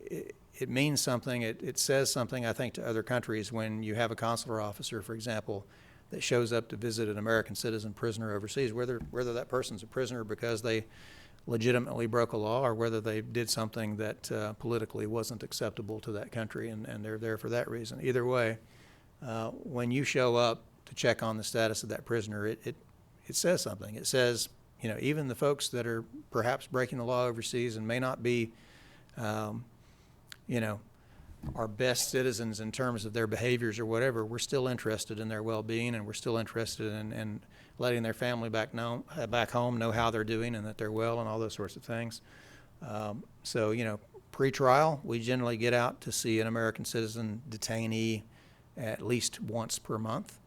it means something. It says something, I think, to other countries when you have a consular officer, for example, that shows up to visit an American citizen prisoner overseas, whether that person's a prisoner because they legitimately broke a law or whether they did something that politically wasn't acceptable to that country and they're there for that reason. Either way, when you show up to check on the status of that prisoner, it says something. It says, even the folks that are perhaps breaking the law overseas and may not be you know, our best citizens in terms of their behaviors or whatever, we're still interested in their well-being, and we're still interested in letting their family back home know how they're doing and that they're well and all those sorts of things. So, you know, pre-trial, we generally get out to see an American citizen detainee at least once per month.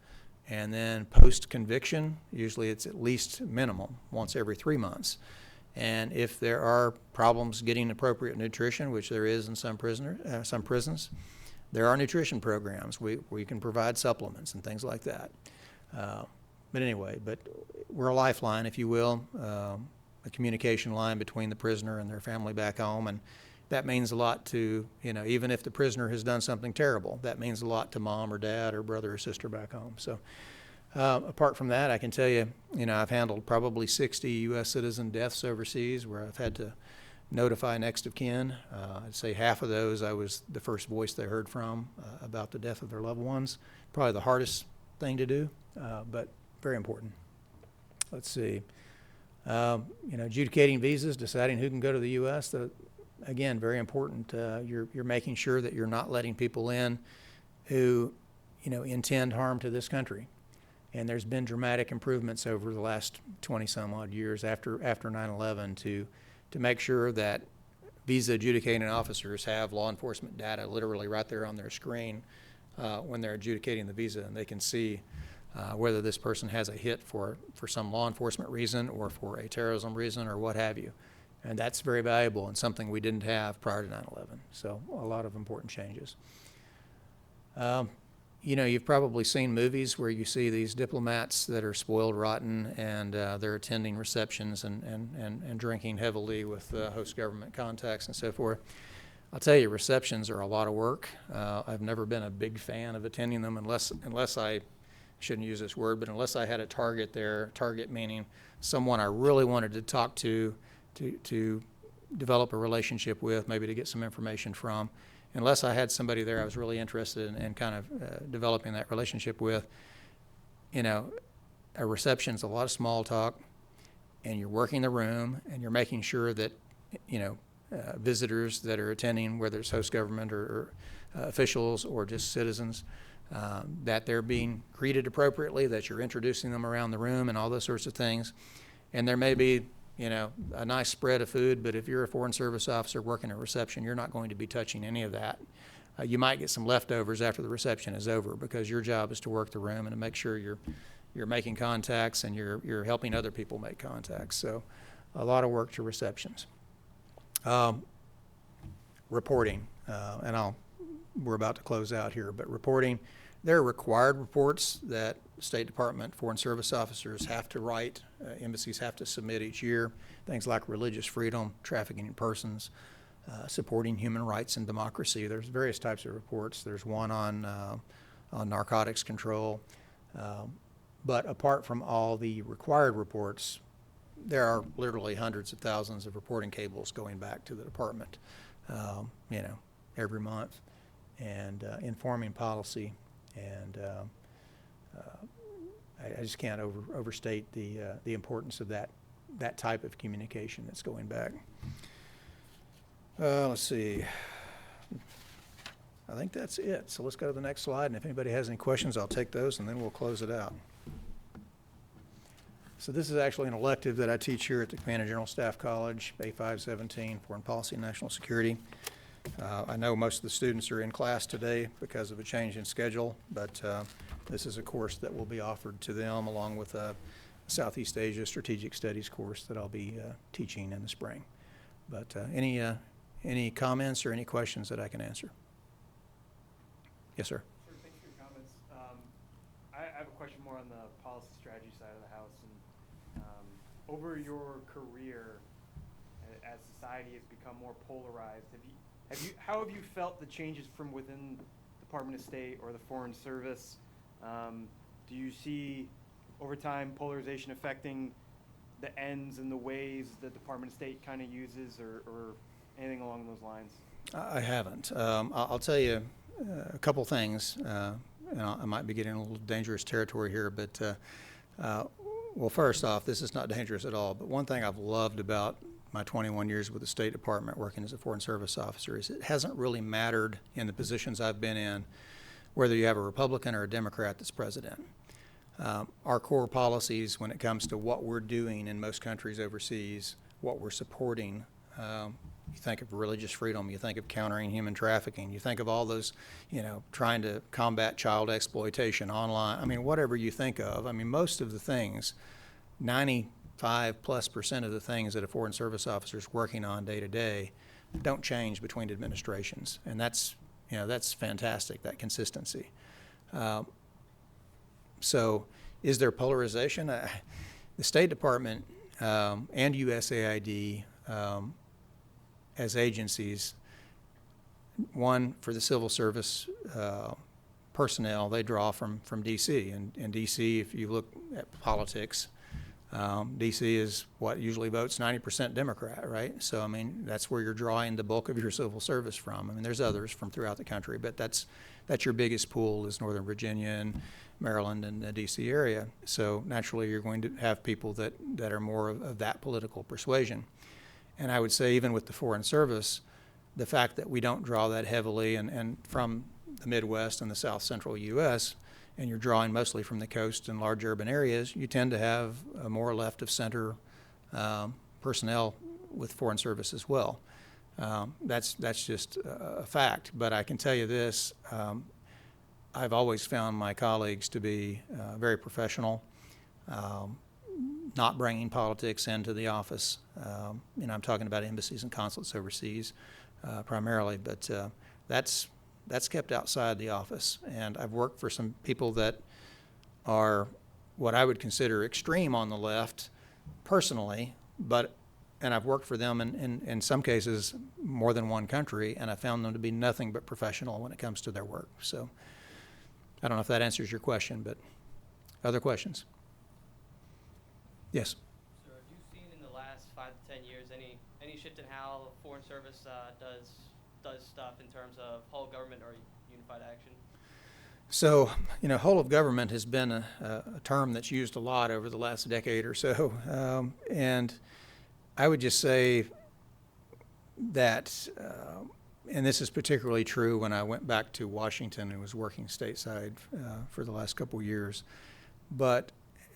And then post-conviction, usually it's at least minimum, once every 3 months. And if there are problems getting appropriate nutrition, which there is in some prisons, there are nutrition programs. We can provide supplements and things like that. But anyway, we're a lifeline, if you will, a communication line between the prisoner and their family back home. And that means a lot to, you know, even if the prisoner has done something terrible, that means a lot to mom or dad or brother or sister back home. So apart from that, I can tell you, you know, I've handled probably 60 U.S. citizen deaths overseas where I've had to notify next of kin. I'd say half of those I was the first voice they heard from about the death of their loved ones. Probably the hardest thing to do, but very important. Let's see. You know, adjudicating visas, deciding who can go to the U.S., again, very important. You're making sure that you're not letting people in who, you know, intend harm to this country. And there's been dramatic improvements over the last 20-some odd years after 9/11 to make sure that visa adjudicating officers have law enforcement data literally right there on their screen when they're adjudicating the visa, and they can see whether this person has a hit for some law enforcement reason or for a terrorism reason or what have you. And that's very valuable and something we didn't have prior to 9/11. So a lot of important changes. You know, you've probably seen movies where you see these diplomats that are spoiled rotten and they're attending receptions and drinking heavily with host government contacts and so forth. I'll tell you, receptions are a lot of work. I've never been a big fan of attending them unless I shouldn't use this word, but unless I had a target there, target meaning someone I really wanted to talk to develop a relationship with, maybe to get some information from. Unless I had somebody there I was really interested in kind of developing that relationship with, you know, a reception's a lot of small talk, and you're working the room, and you're making sure that, you know, visitors that are attending, whether it's host government or officials or just citizens, that they're being greeted appropriately, that you're introducing them around the room and all those sorts of things. And there may be, you know, a nice spread of food, but if you're a Foreign Service officer working at reception, you're not going to be touching any of that. You might get some leftovers after the reception is over because your job is to work the room and to make sure you're making contacts and you're helping other people make contacts. So a lot of work to receptions. Reporting, and we're about to close out here, but reporting, there are required reports that State Department Foreign Service officers have to write, embassies have to submit each year, things like religious freedom, trafficking in persons, supporting human rights and democracy. There's various types of reports. There's one on narcotics control. But apart from all the required reports, there are literally hundreds of thousands of reporting cables going back to the department, you know, every month, and informing policy. And I just can't overstate the importance of that type of communication that's going back. Let's see. I think that's it. So let's go to the next slide, and if anybody has any questions, I'll take those, and then we'll close it out. So this is actually an elective that I teach here at the Command and General Staff College, A517, Foreign Policy and National Security. I know most of the students are in class today because of a change in schedule, but this is a course that will be offered to them along with a Southeast Asia Strategic Studies course that I'll be teaching in the spring. But any comments or any questions that I can answer? Yes, sir. Sure, thanks for your comments. I have a question more on the policy strategy side of the house. And over your career, as society has become more polarized, how have you felt the changes from within the Department of State or the Foreign Service? Do you see over time polarization affecting the ends and the ways the Department of State kind of uses, or anything along those lines? I haven't. I'll tell you a couple things. And I might be getting a little dangerous territory here, but well, first off, this is not dangerous at all. But one thing I've loved about my 21 years with the State Department working as a Foreign Service officer is it hasn't really mattered in the positions I've been in whether you have a Republican or a Democrat that's president. Our core policies when it comes to what we're doing in most countries overseas, what we're supporting, you think of religious freedom, you think of countering human trafficking, you think of all those, trying to combat child exploitation online. I mean, whatever you think of. I mean, most of the things, 95+% of the things that a Foreign Service officer is working on day to day don't change between administrations. And that's fantastic, that consistency. So is there polarization? The State Department and USAID as agencies, one for the civil service personnel, they draw from D.C. And D.C., if you look at politics, D.C. is what usually votes 90% Democrat, right? So, I mean, that's where you're drawing the bulk of your civil service from. I mean, there's others from throughout the country, but that's your biggest pool is Northern Virginia and Maryland and the D.C. area. So naturally, you're going to have people that are more of that political persuasion. And I would say even with the Foreign Service, the fact that we don't draw that heavily and from the Midwest and the South Central U.S., and you're drawing mostly from the coast and large urban areas, you tend to have a more left of center personnel with Foreign Service as well. That's just a fact. But I can tell you this, I've always found my colleagues to be very professional, not bringing politics into the office. I'm talking about embassies and consulates overseas primarily, but that's kept outside the office. And I've worked for some people that are what I would consider extreme on the left personally, and I've worked for them in some cases more than one country, and I found them to be nothing but professional when it comes to their work. So I don't know if that answers your question, but other questions? Yes. So have you seen in the last 5 to 10 years any shift in how Foreign Service does stuff in terms of whole government or unified action? So, whole of government has been a term that's used a lot over the last decade or so. And I would just say that, and this is particularly true when I went back to Washington and was working stateside for the last couple of years, but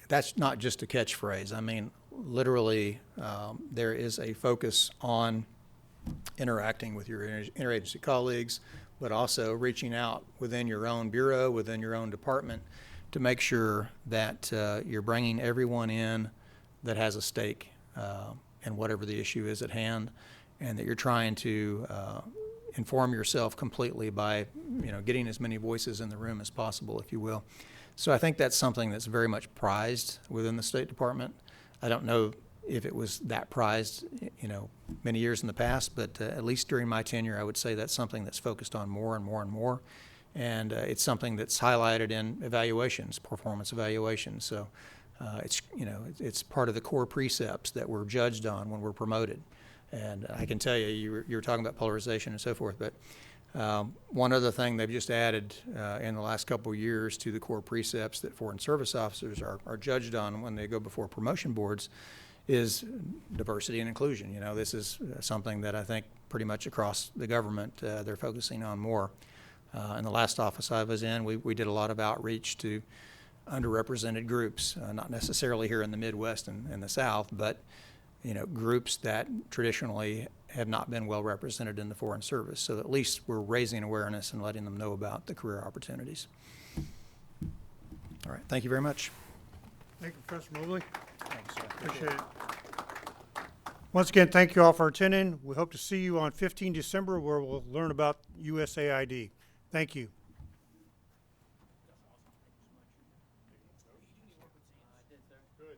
that's not just a catchphrase. I mean, literally, there is a focus on interacting with your interagency colleagues, but also reaching out within your own bureau, within your own department, to make sure that you're bringing everyone in that has a stake in whatever the issue is at hand, and that you're trying to inform yourself completely by getting as many voices in the room as possible, if you will. So I think that's something that's very much prized within the State Department. I don't know if it was that prized, many years in the past, but at least during my tenure, I would say that's something that's focused on more and more and more. And it's something that's highlighted in evaluations, performance evaluations. So it's part of the core precepts that we're judged on when we're promoted. And I can tell you, you were talking about polarization and so forth, but one other thing they've just added in the last couple of years to the core precepts that Foreign Service officers are judged on when they go before promotion boards is diversity and inclusion. This is something that I think pretty much across the government they're focusing on more. In the last office I was in, we did a lot of outreach to underrepresented groups, not necessarily here in the Midwest and the South, but groups that traditionally have not been well represented in the Foreign Service. So at least we're raising awareness and letting them know about the career opportunities. All right, thank you very much. Thank you, Professor Mobley. Thanks, sir. Appreciate it. Once again, thank you all for attending. We hope to see you on 15 December where we'll learn about USAID. Thank you.